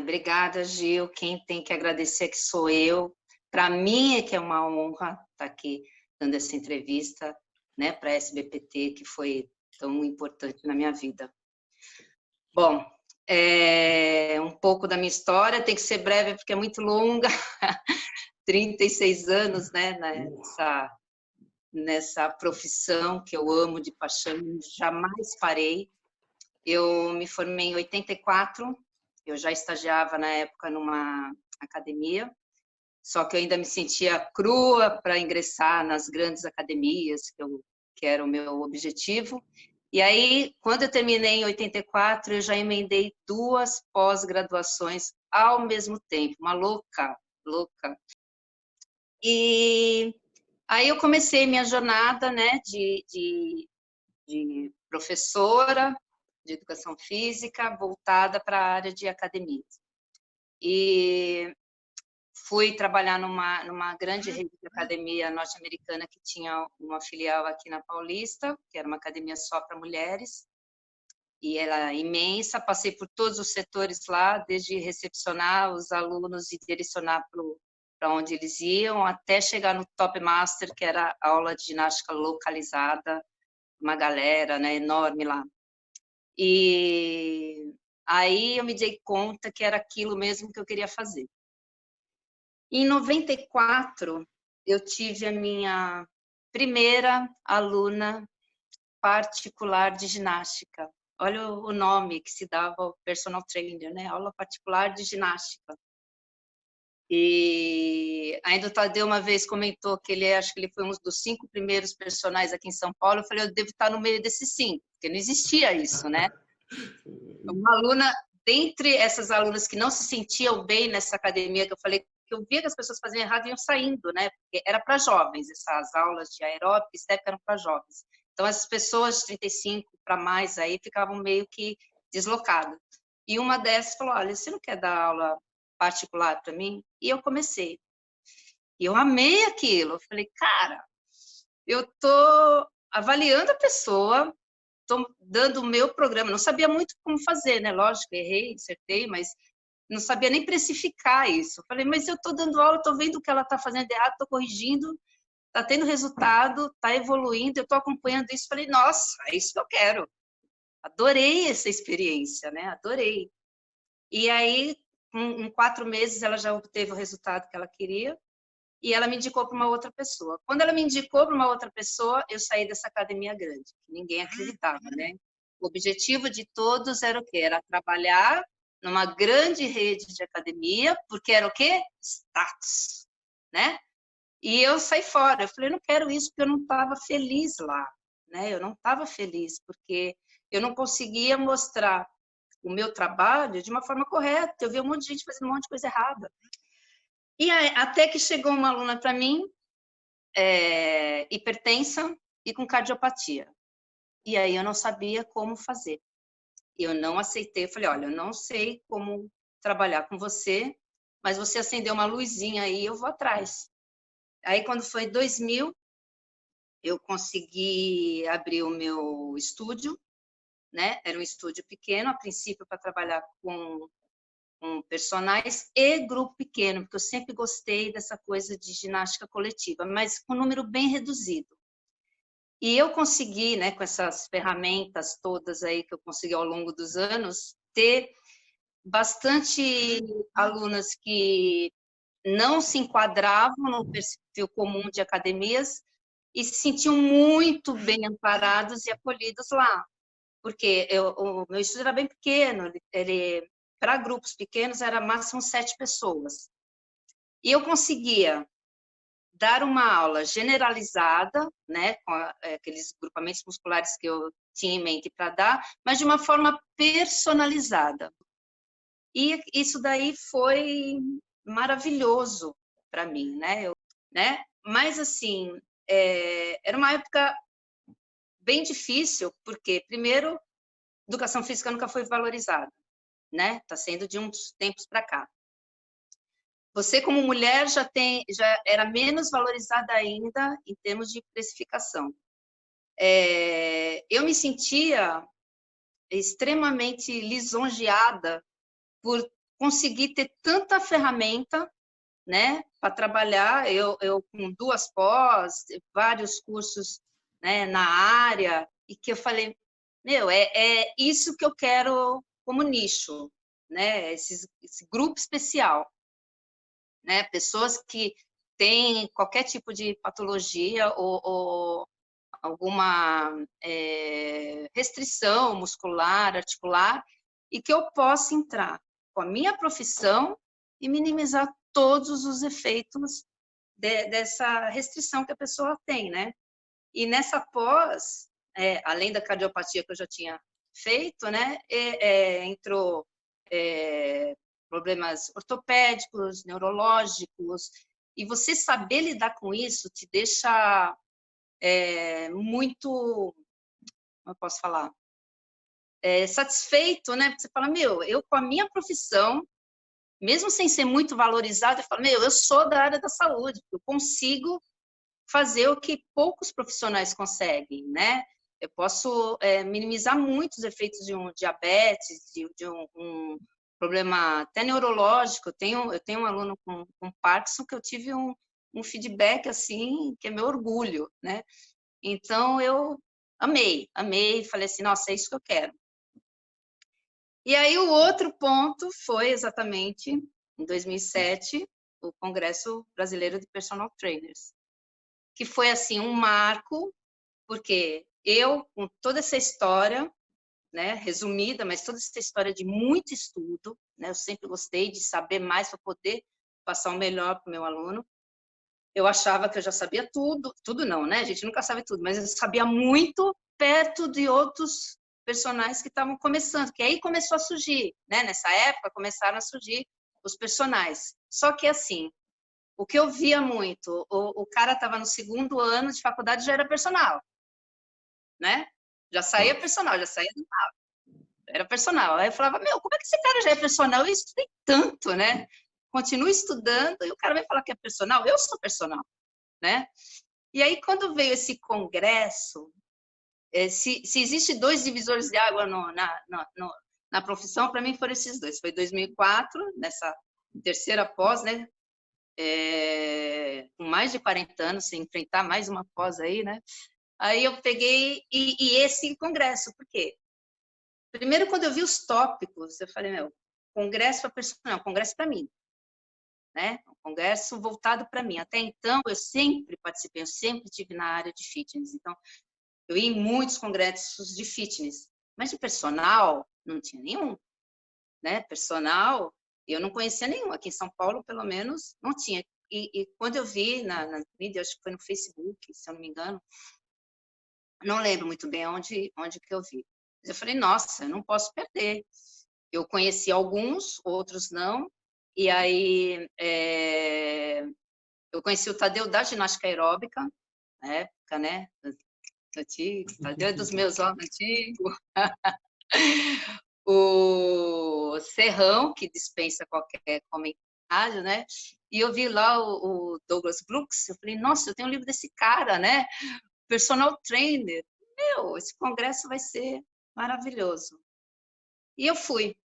Obrigada, Gil. Quem tem que agradecer que sou eu. Para mim é que é uma honra estar aqui dando essa entrevista, né, para a SBPT, que foi tão importante na minha vida. Bom, um pouco da minha história, tem que ser breve porque é muito longa. 36 anos, né, nessa profissão que eu amo de paixão, jamais parei. Eu me formei em 84, eu já estagiava na época numa academia, só que eu ainda me sentia crua para ingressar nas grandes academias, que era o meu objetivo. E aí, quando eu terminei em 84, eu já emendei 2 pós-graduações ao mesmo tempo, uma louca. E aí eu comecei minha jornada, né, de professora de educação física voltada para a área de academias. E fui trabalhar numa grande rede de academia norte-americana que tinha uma filial aqui na Paulista, que era uma academia só para mulheres, e era imensa. Passei por todos os setores lá, desde recepcionar os alunos e direcionar para onde eles iam, até chegar no Top Master, que era a aula de ginástica localizada, uma galera, né, enorme lá. E aí eu me dei conta que era aquilo mesmo que eu queria fazer. Em 94, eu tive a minha primeira aluna particular de ginástica. Olha o nome que se dava ao personal trainer, né? Aula particular de ginástica. E ainda o Tadeu uma vez comentou que acho que ele foi um dos 5 primeiros personagens aqui em São Paulo. Eu falei, eu devo estar no meio desses 5, porque não existia isso, né? Uma aluna, dentre essas alunas que não se sentiam bem nessa academia, que eu falei que eu via que as pessoas faziam errado e iam saindo, né? Porque era para jovens, essas aulas de aeróbica e estética eram para jovens. Então, essas pessoas de 35 para mais aí ficavam meio que deslocadas. E uma dessas falou, olha, você não quer dar aula particular para mim? E eu comecei. E eu amei aquilo. Eu falei, cara, eu estou avaliando a pessoa, estou dando o meu programa. Não sabia muito como fazer, né? Lógico, errei, acertei, mas não sabia nem precificar isso. Eu falei, mas eu estou dando aula, estou vendo o que ela está fazendo errado, estou corrigindo, está tendo resultado, está evoluindo, eu estou acompanhando isso. Falei, nossa, é isso que eu quero. Adorei essa experiência, né? Adorei. E aí, em 4 meses, ela já obteve o resultado que ela queria e ela me indicou para uma outra pessoa. Quando ela me indicou para uma outra pessoa, eu saí dessa academia grande, que ninguém acreditava, né? O objetivo de todos era o quê? Era trabalhar numa grande rede de academia, porque era o quê? Status, né? E eu saí fora. Eu falei, não quero isso, porque eu não estava feliz lá, né? Eu não estava feliz, porque eu não conseguia mostrar o meu trabalho de uma forma correta. Eu via um monte de gente fazendo um monte de coisa errada. E aí, até que chegou uma aluna para mim, hipertensa e com cardiopatia. E aí eu não sabia como fazer. Eu não aceitei. Eu falei, olha, eu não sei como trabalhar com você, mas você acendeu uma luzinha aí, eu vou atrás. Aí, quando foi 2000, eu consegui abrir o meu estúdio, né? Era um estúdio pequeno, a princípio, para trabalhar com personagens e grupo pequeno, porque eu sempre gostei dessa coisa de ginástica coletiva, mas com um número bem reduzido. E eu consegui, né, com essas ferramentas todas aí que eu consegui ao longo dos anos, ter bastante alunas que não se enquadravam no perfil comum de academias e se sentiam muito bem amparados e acolhidos lá, porque o meu estúdio era bem pequeno, para grupos pequenos era máximo 7 pessoas. E eu conseguia dar uma aula generalizada, né, com aqueles grupamentos musculares que eu tinha em mente para dar, mas de uma forma personalizada. E isso daí foi maravilhoso para mim, né? Mas assim, era uma época bem difícil, porque primeiro, educação física nunca foi valorizada, né? Está sendo de uns tempos para cá. Você, como mulher, já era menos valorizada ainda em termos de precificação. Eu me sentia extremamente lisonjeada por consegui ter tanta ferramenta, né, para trabalhar, eu com 2 pós, vários cursos, né, na área, e que eu falei, meu, é isso que eu quero como nicho, né, esse grupo especial, né, pessoas que têm qualquer tipo de patologia ou alguma restrição muscular, articular, e que eu possa entrar com a minha profissão e minimizar todos os efeitos dessa restrição que a pessoa tem, né? E nessa pós, além da cardiopatia que eu já tinha feito, né, entrou problemas ortopédicos, neurológicos, e você saber lidar com isso te deixa muito, como eu posso falar, satisfeito, né? Você fala, meu, eu com a minha profissão, mesmo sem ser muito valorizado, eu falo, meu, eu sou da área da saúde, eu consigo fazer o que poucos profissionais conseguem, né? Eu posso minimizar muitos efeitos de um diabetes, de um problema até neurológico. Eu tenho um aluno com Parkinson que eu tive um feedback assim, que é meu orgulho, né? Então, eu amei, falei assim, nossa, é isso que eu quero. E aí, o outro ponto foi exatamente, em 2007, o Congresso Brasileiro de Personal Trainers, que foi, assim, um marco, porque eu, com toda essa história, né, resumida, mas toda essa história de muito estudo, né, eu sempre gostei de saber mais para poder passar o melhor para o meu aluno. Eu achava que eu já sabia tudo, tudo não, né? A gente nunca sabe tudo, mas eu sabia muito perto de outros personagens que estavam começando, que aí começou a surgir, né? Nessa época começaram a surgir os personagens. Só que assim, o que eu via muito, o cara estava no 2º ano de faculdade já era personal, né? Já saía personal, já saía do era personal. Aí eu falava, meu, como é que esse cara já é personal? Eu estudei tanto, né? Continuo estudando e o cara vai falar que é personal? Eu sou personal, né? E aí, quando veio esse congresso, se existe 2 divisores de água na profissão, para mim foram esses 2. Foi 2004, nessa terceira pós, né? Com mais de 40 anos, sem enfrentar mais uma pós aí, né? Aí eu peguei, e esse congresso, por quê? Primeiro, quando eu vi os tópicos, eu falei, meu, congresso para personal, congresso para mim, né? Um congresso voltado para mim. Até então, eu sempre participei, eu sempre estive na área de fitness. Então, eu ia em muitos congressos de fitness, mas de personal não tinha nenhum, né? Personal, eu não conhecia nenhum. Aqui em São Paulo, pelo menos, não tinha. E quando eu vi na mídia, acho que foi no Facebook, se eu não me engano, não lembro muito bem onde que eu vi. Mas eu falei, nossa, eu não posso perder. Eu conheci alguns, outros não. E aí, eu conheci o Tadeu da ginástica aeróbica, na época, né? Antigo, Tadeu é dos meus homens antigos. O Serrão, que dispensa qualquer comentário, né? E eu vi lá o Douglas Brooks, eu falei, nossa, eu tenho um livro desse cara, né? Personal trainer. Meu, esse congresso vai ser maravilhoso. E eu fui.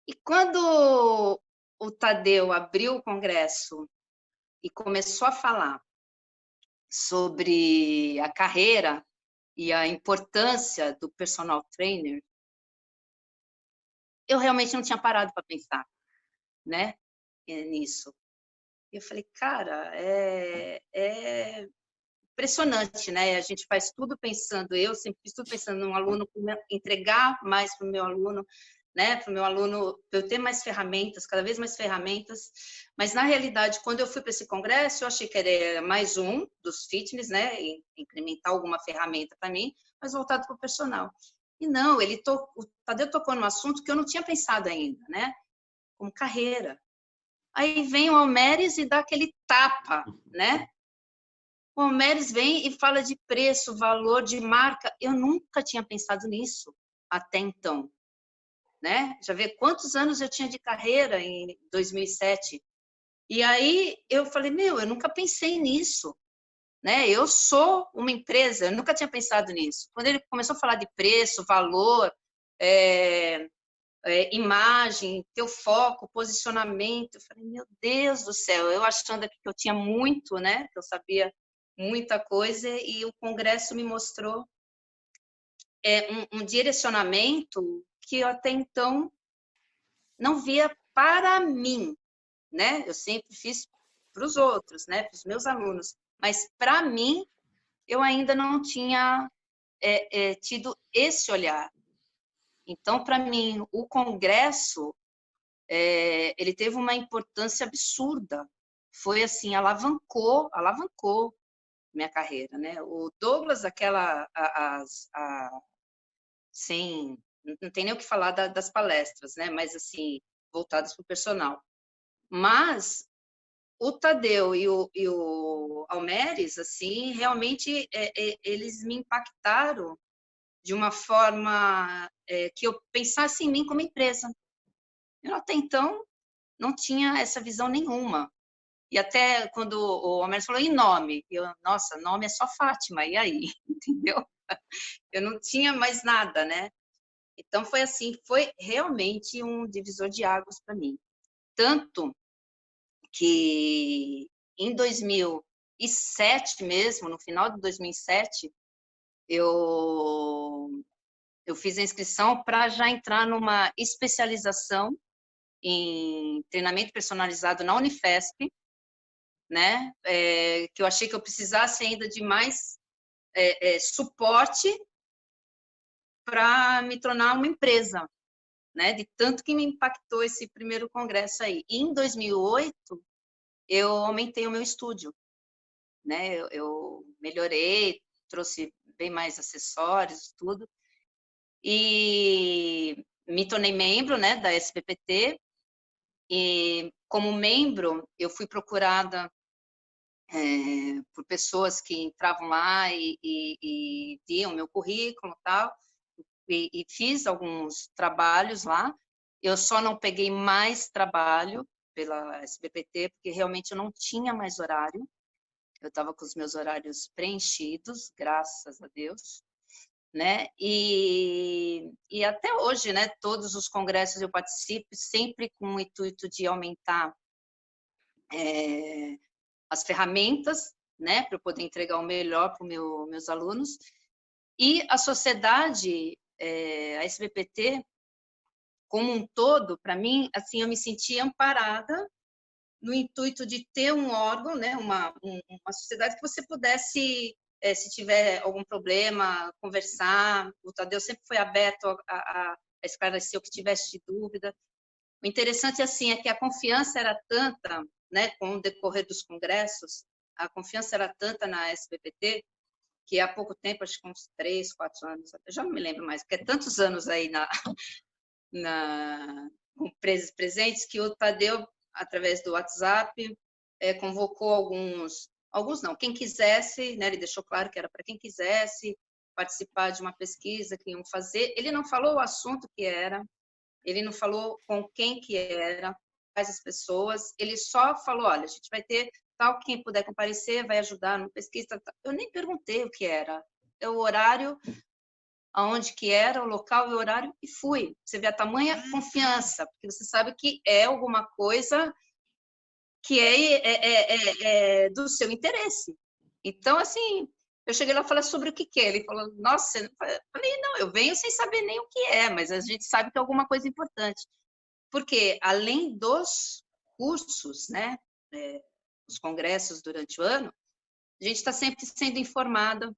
E quando o Tadeu abriu o congresso e começou a falar sobre a carreira e a importância do personal trainer, eu realmente não tinha parado para pensar, né, nisso. Eu falei, cara, é impressionante, né? A gente faz tudo pensando, eu sempre fiz tudo pensando no aluno, entregar mais para o meu aluno, né? Para o meu aluno, eu ter mais ferramentas, cada vez mais ferramentas. Mas, na realidade, quando eu fui para esse congresso, eu achei que era mais um dos fitness, né? E incrementar alguma ferramenta para mim, mas voltado para o personal. E não, o Tadeu tocou num assunto que eu não tinha pensado ainda, né? Como carreira. Aí vem o Almeres e dá aquele tapa, né? O Almeres vem e fala de preço, valor, de marca. Eu nunca tinha pensado nisso até então, né? Já vê quantos anos eu tinha de carreira em 2007. E aí eu falei, meu, eu nunca pensei nisso, né? Eu sou uma empresa, eu nunca tinha pensado nisso. Quando ele começou a falar de preço, valor, imagem, teu foco, posicionamento. Eu falei, meu Deus do céu, eu achando que eu tinha muito, né? Que eu sabia muita coisa, e o congresso me mostrou um direcionamento que eu até então não via para mim, né? Eu sempre fiz para os outros, né? Para os meus alunos, mas para mim eu ainda não tinha tido esse olhar. Então, para mim, o congresso ele teve uma importância absurda. Foi assim, alavancou minha carreira, né? O Douglas, sem, não tem nem o que falar das palestras, né? Mas assim, voltadas para o personal. Mas o Tadeu e o Almeres, assim, realmente eles me impactaram de uma forma que eu pensasse em mim como empresa. Eu até então não tinha essa visão nenhuma. E até quando o Almeres falou em nome, nossa, nome é só Fátima, e aí? Entendeu? Eu não tinha mais nada, né? Então foi assim, foi realmente um divisor de águas para mim. Tanto que em 2007 mesmo, no final de 2007, eu fiz a inscrição para já entrar numa especialização em treinamento personalizado na Unifesp, né? Que eu achei que eu precisasse ainda de mais suporte para me tornar uma empresa, né? De tanto que me impactou esse primeiro congresso aí. E em 2008, eu aumentei o meu estúdio, né? Eu melhorei, trouxe bem mais acessórios, tudo. E me tornei membro, né, da SBPT. E como membro, eu fui procurada por pessoas que entravam lá e viam meu currículo e tal, e fiz alguns trabalhos lá. Eu só não peguei mais trabalho pela SBPT, porque realmente eu não tinha mais horário. Eu estava com os meus horários preenchidos, graças a Deus, né? E até hoje, né? Todos os congressos eu participo, sempre com o intuito de aumentar as ferramentas, né? Para eu poder entregar o melhor para os meus alunos. E a sociedade, a SBPT, como um todo, para mim, assim, eu me senti amparada no intuito de ter um órgão, né, uma sociedade que você pudesse, se tiver algum problema, conversar. O Tadeu sempre foi aberto a esclarecer o que tivesse de dúvida. O interessante assim, é que a confiança era tanta, né, com o decorrer dos congressos, a confiança era tanta na SBPT, que há pouco tempo, acho que uns 3, 4 anos, eu já não me lembro mais, porque é tantos anos aí com presentes, que o Tadeu, através do WhatsApp, convocou alguns não, quem quisesse, né, ele deixou claro que era para quem quisesse participar de uma pesquisa que iam fazer. Ele não falou o assunto que era, ele não falou com quem que era, quais as pessoas, ele só falou, olha, a gente vai ter tal, quem puder comparecer vai ajudar no pesquisa. Eu nem perguntei o que era, o horário, aonde que era, o local e o horário, e fui. Você vê a tamanha confiança, porque você sabe que é alguma coisa que é do seu interesse. Então, assim, eu cheguei lá e falei sobre o que é. Ele falou, nossa, eu falei, não, eu venho sem saber nem o que é, mas a gente sabe que é alguma coisa importante. Porque, além dos cursos, né, os congressos durante o ano, a gente está sempre sendo informada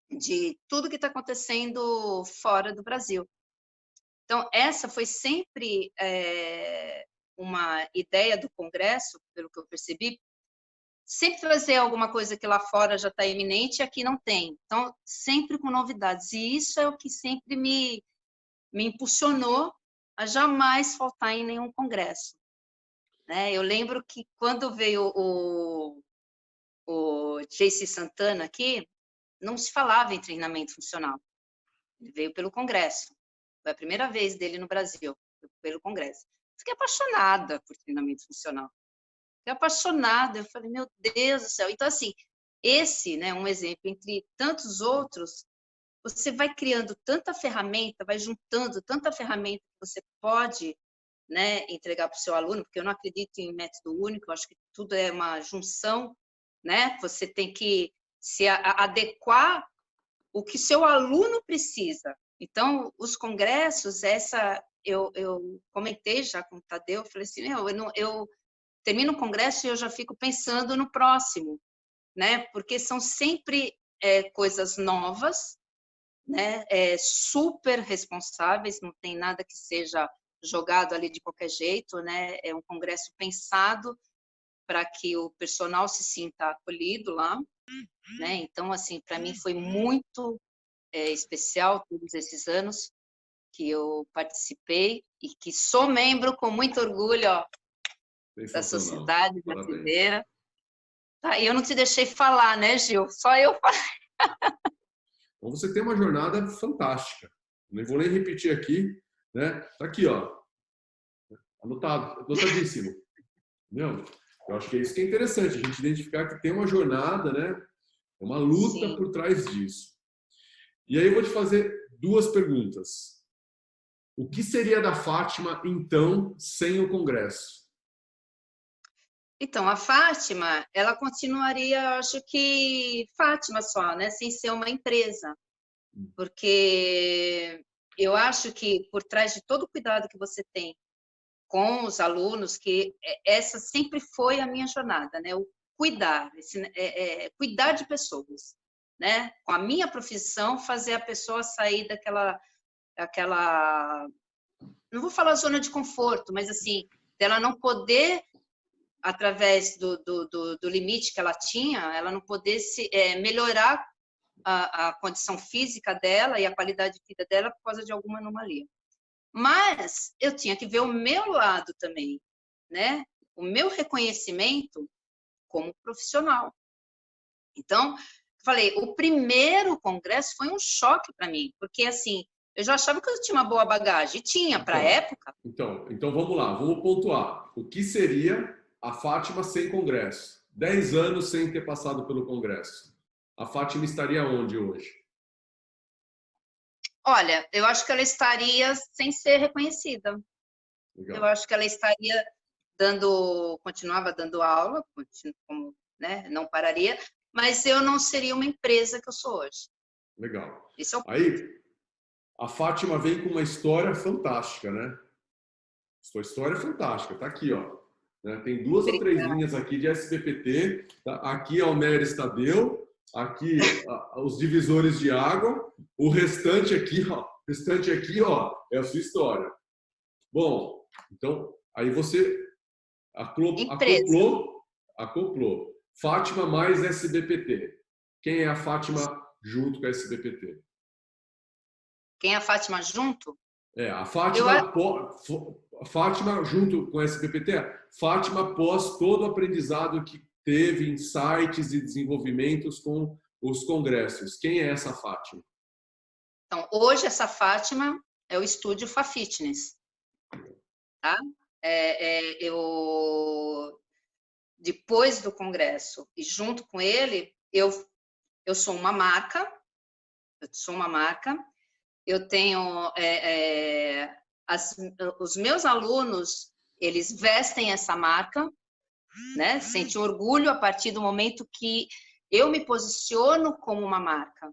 de tudo que está acontecendo fora do Brasil. Então, essa foi sempre uma ideia do Congresso, pelo que eu percebi, sempre trazer alguma coisa que lá fora já está iminente e aqui não tem. Então, sempre com novidades. E isso é o que sempre me impulsionou a jamais faltar em nenhum congresso. Né? Eu lembro que quando veio o JC Santana aqui, não se falava em treinamento funcional. Ele veio pelo Congresso. Foi a primeira vez dele no Brasil, pelo Congresso. Fiquei apaixonada por treinamento funcional. Fiquei apaixonada. Eu falei, meu Deus do céu. Então, assim, esse, né, um exemplo entre tantos outros, você vai criando tanta ferramenta, vai juntando tanta ferramenta que você pode, né, entregar para o seu aluno, porque eu não acredito em método único, eu acho que tudo é uma junção, né? Você tem que se adequar o que seu aluno precisa. Então, os congressos, eu comentei já com o Tadeu, falei assim, eu termino o congresso e eu já fico pensando no próximo, né? Porque são sempre coisas novas, né? Super responsáveis, não tem nada que seja jogado ali de qualquer jeito, né? É um congresso pensado para que o personal se sinta acolhido lá, né? Então, assim, para mim foi muito especial todos esses anos que eu participei e que sou membro com muito orgulho, ó, da Sensacional. Sociedade Parabéns. Brasileira. Tá, e eu não te deixei falar, né, Gil? Só eu falei. Então você tem uma jornada fantástica. Não vou nem repetir aqui, né? Tá aqui, ó. Anotado, anotadíssimo. Entendeu? Eu acho que é isso que é interessante, a gente identificar que tem uma jornada, né? É uma luta Sim. por trás disso. E aí eu vou te fazer duas perguntas. O que seria da Fátima, então, sem o Congresso? Então, a Fátima, ela continuaria, acho que Fátima só, né? Sem ser uma empresa. Porque eu acho que por trás de todo o cuidado que você tem com os alunos, que essa sempre foi a minha jornada, né? O cuidar, cuidar de pessoas, né? Com a minha profissão, fazer a pessoa sair daquela, não vou falar zona de conforto, mas assim, dela não poder, através do limite que ela tinha, ela não poder melhorar a condição física dela e a qualidade de vida dela por causa de alguma anomalia. Mas eu tinha que ver o meu lado também, né? O meu reconhecimento como profissional. Então, falei, o primeiro congresso foi um choque para mim, porque assim, eu já achava que eu tinha uma boa bagagem, e tinha para a época. Então vamos lá, vamos pontuar. O que seria a Fátima sem Congresso? 10 anos sem ter passado pelo Congresso. A Fátima estaria onde hoje? Olha, eu acho que ela estaria sem ser reconhecida. Legal. Eu acho que ela estaria continuava dando aula, como, né, não pararia, mas eu não seria uma empresa que eu sou hoje. Legal. Esse é o... Aí, a Fátima vem com uma história fantástica, né? Sua história é fantástica, tá aqui, ó. Tem 2 ou 3 Obrigada. linhas aqui de SBPT. Tá? Aqui é o Neres Tadeu, aqui os divisores de água, o restante aqui, ó, é a sua história. Bom, então aí você Empresa. acoplou. Fátima mais SBPT. Quem é a Fátima junto com a SBPT? Quem é a Fátima junto? A Fátima junto com a SBPT, Fátima após todo o aprendizado que teve, insights e desenvolvimentos com os congressos. Quem é essa Fátima? Então, hoje essa Fátima é o estúdio Fafitness. Tá? Depois do congresso e junto com ele, eu sou uma marca, eu tenho os meus alunos, eles vestem essa marca, né? Sentem orgulho a partir do momento que eu me posiciono como uma marca,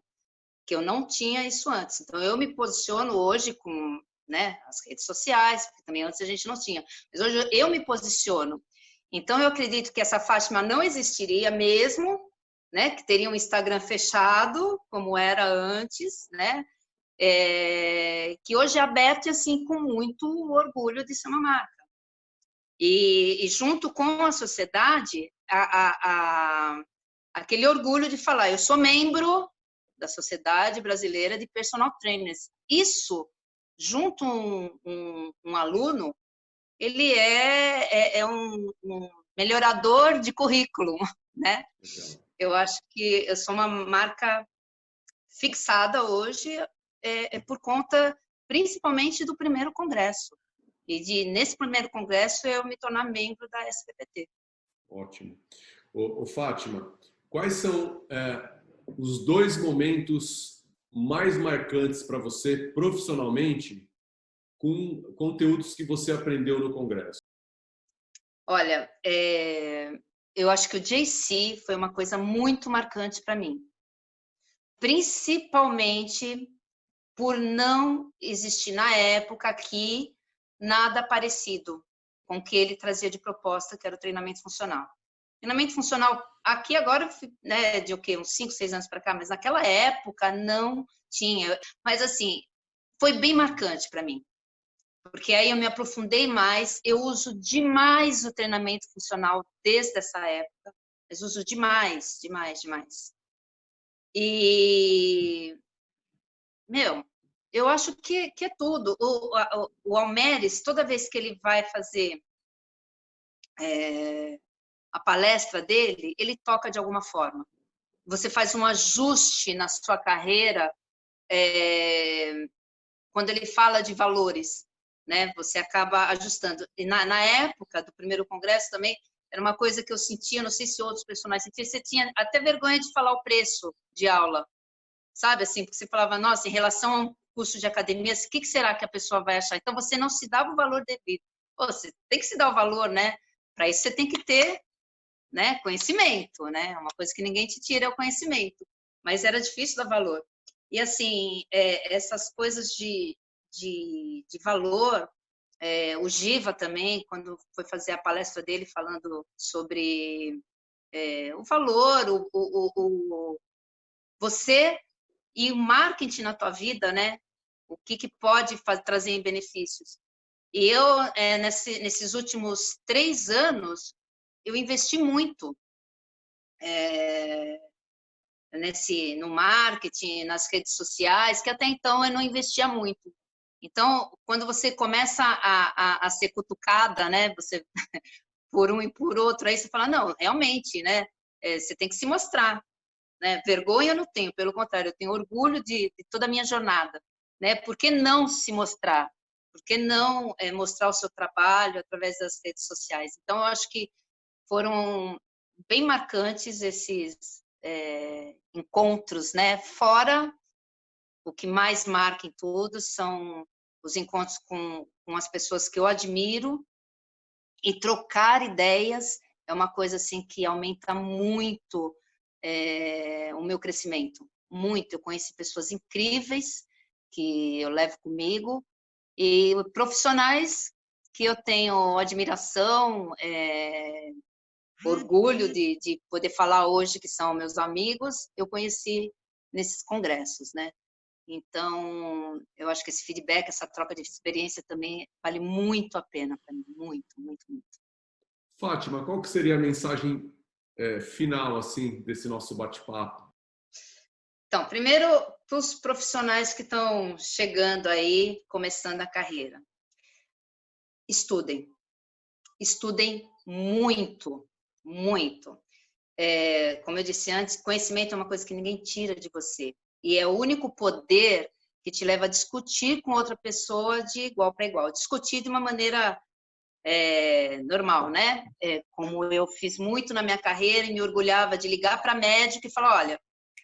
que eu não tinha isso antes. Então, eu me posiciono hoje com, né, as redes sociais, porque também antes a gente não tinha. Mas hoje eu me posiciono. Então, eu acredito que essa Fátima não existiria mesmo, né, que teria um Instagram fechado, como era antes, né, que hoje é aberto, assim, com muito orgulho de ser uma marca. E junto com a sociedade, aquele orgulho de falar, eu sou membro da Sociedade Brasileira de Personal Trainers. Isso, junto um aluno, ele é um melhorador de currículo, né? Eu acho que eu sou uma marca fixada hoje por conta, principalmente, do primeiro congresso. E nesse primeiro congresso, eu me tornar membro da SBPT. Ótimo. Fátima, quais são os 2 momentos mais marcantes para você profissionalmente com conteúdos que você aprendeu no congresso? Olha, eu acho que o JC foi uma coisa muito marcante para mim, principalmente por não existir na época aqui nada parecido com o que ele trazia de proposta, que era o treinamento funcional. Treinamento funcional aqui agora, né, de o quê? Uns 5, 6 anos para cá, mas naquela época não tinha. Mas assim, foi bem marcante para mim, porque aí eu me aprofundei mais, eu uso demais o treinamento funcional desde essa época, mas uso demais, demais, demais. E, meu, eu acho que é tudo. O Almeres, toda vez que ele vai fazer a palestra dele, ele toca de alguma forma. Você faz um ajuste na sua carreira quando ele fala de valores, né? Você acaba ajustando. E na época do primeiro congresso também, era uma coisa que eu sentia, não sei se outros personagens sentiam, você tinha até vergonha de falar o preço de aula, sabe? Assim, porque você falava, nossa, em relação a um curso de academia, o que será que a pessoa vai achar? Então, você não se dava o valor devido. Pô, você tem que se dar o valor, né? Para isso, você tem que ter, né, conhecimento, né? Uma coisa que ninguém te tira é o conhecimento. Mas era difícil dar valor. E, assim, essas coisas de valor, o Giva também, quando foi fazer a palestra dele falando sobre o valor, você e o marketing na tua vida, né? O que pode trazer em benefícios. E eu, nesses últimos 3 anos, eu investi muito no marketing, nas redes sociais, que até então eu não investia muito. Então, quando você começa a ser cutucada, né? Você por um e por outro, aí você fala, não, realmente, né? Você tem que se mostrar. Né? Vergonha eu não tenho, pelo contrário, eu tenho orgulho de toda a minha jornada, né? Por que não se mostrar? Por que não mostrar o seu trabalho através das redes sociais? Então, eu acho que foram bem marcantes esses encontros, né? Fora, o que mais marca em tudo são os encontros com as pessoas que eu admiro, e trocar ideias é uma coisa assim que aumenta muito o meu crescimento, muito. Eu conheci pessoas incríveis que eu levo comigo e profissionais que eu tenho admiração, orgulho de poder falar hoje que são meus amigos, eu conheci nesses congressos, né? Então, eu acho que esse feedback, essa troca de experiência também vale muito a pena para mim, muito, muito, muito. Fátima, qual que seria a mensagem final assim desse nosso bate-papo? Então, primeiro, para os profissionais que estão chegando aí, começando a carreira. Estudem. Estudem muito, muito. Como eu disse antes, conhecimento é uma coisa que ninguém tira de você. E é o único poder que te leva a discutir com outra pessoa de igual para igual. Discutir de uma maneira normal, né? Como eu fiz muito na minha carreira e me orgulhava de ligar para médico e falar, olha,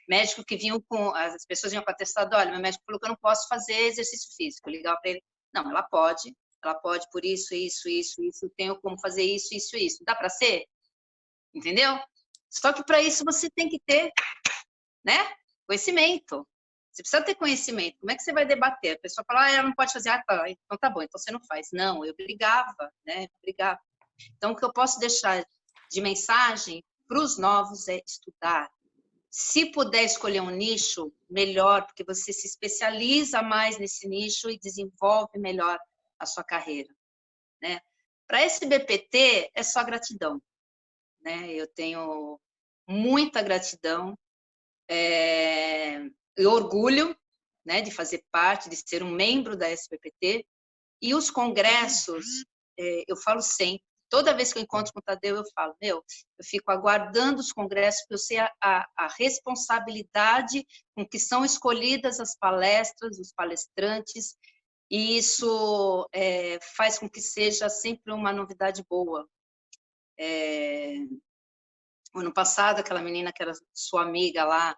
médico que vinham as pessoas vinham com atestado, olha, meu médico falou que eu não posso fazer exercício físico. Eu ligava para ele, não, ela pode por isso, isso, isso, isso, tenho como fazer isso, isso, isso. Dá para ser? Entendeu? Só que para isso você tem que ter, né, conhecimento. Você precisa ter conhecimento. Como é que você vai debater? A pessoa fala, ela não pode fazer, tá, então tá bom, então você não faz. Não, eu brigava, né, brigava. Então, o que eu posso deixar de mensagem para os novos é estudar. Se puder escolher um nicho, melhor, porque você se especializa mais nesse nicho e desenvolve melhor a sua carreira, né? Para esse BPT, é só gratidão, né? Eu tenho muita gratidão e orgulho, né, de fazer parte, de ser um membro da SBPT. E os congressos, eu falo sempre, toda vez que eu encontro com o Tadeu, eu falo, eu fico aguardando os congressos, porque eu sei a responsabilidade com que são escolhidas as palestras, os palestrantes, e isso faz com que seja sempre uma novidade boa. Ano passado, aquela menina que era sua amiga lá,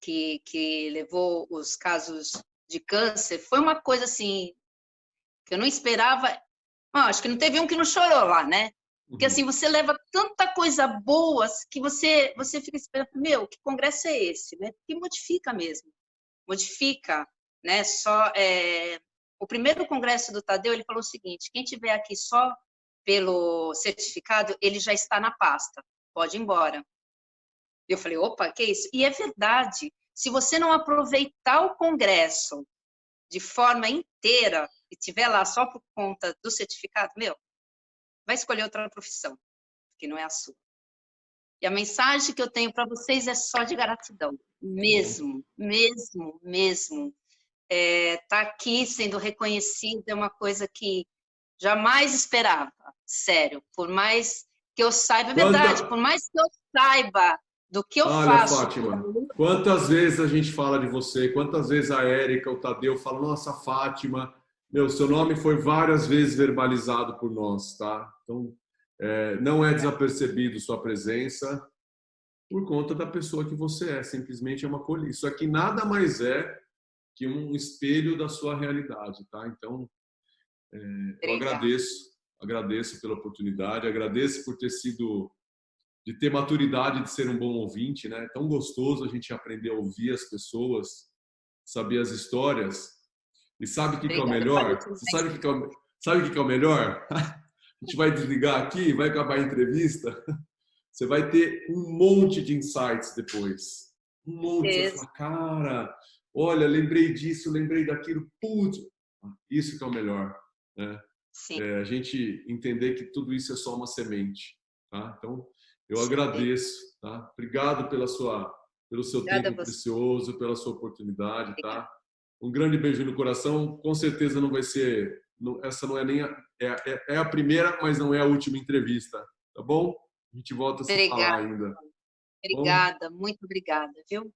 que levou os casos de câncer, foi uma coisa assim, que eu não esperava. Acho que não teve um que não chorou lá, né? Porque assim, você leva tanta coisa boa que você fica esperando, meu, que congresso é esse, né? Que modifica mesmo. Modifica, né? O primeiro congresso do Tadeu, ele falou o seguinte: quem tiver aqui só pelo certificado, ele já está na pasta, pode ir embora. Eu falei, opa, que isso? E é verdade. Se você não aproveitar o congresso de forma inteira e tiver lá só por conta do certificado, meu, vai escolher outra profissão, que não é a sua. E a mensagem que eu tenho para vocês é só de gratidão, mesmo. Tá aqui sendo reconhecido é uma coisa que jamais esperava, sério. Por mais que eu saiba, é verdade, por mais que eu saiba do que eu faço. Fátima, quantas vezes a gente fala de você, quantas vezes a Érica, o Tadeu falam, nossa, Fátima, meu, seu nome foi várias vezes verbalizado por nós, tá? Então, não é desapercebido sua presença por conta da pessoa que você é, simplesmente é uma colher. Isso aqui nada mais é que um espelho da sua realidade, tá? Então, eu agradeço pela oportunidade, agradeço por de ter maturidade de ser um bom ouvinte, né? É tão gostoso a gente aprender a ouvir as pessoas, saber as histórias. E sabe o que é o melhor? Você sabe o que é o melhor? A gente vai desligar aqui, vai acabar a entrevista. Você vai ter um monte de insights depois. Um monte. Você fala, cara, olha, lembrei disso, lembrei daquilo. Putz, isso que é o melhor, né? A gente entender que tudo isso é só uma semente, tá? Então, eu agradeço, tá? Obrigado pelo seu tempo precioso, pela sua oportunidade, tá? Um grande beijo no coração. Com certeza não vai ser, essa não é nem a primeira, mas não é a última entrevista, tá bom? A gente volta a se falar ainda. Obrigada, muito obrigada, viu?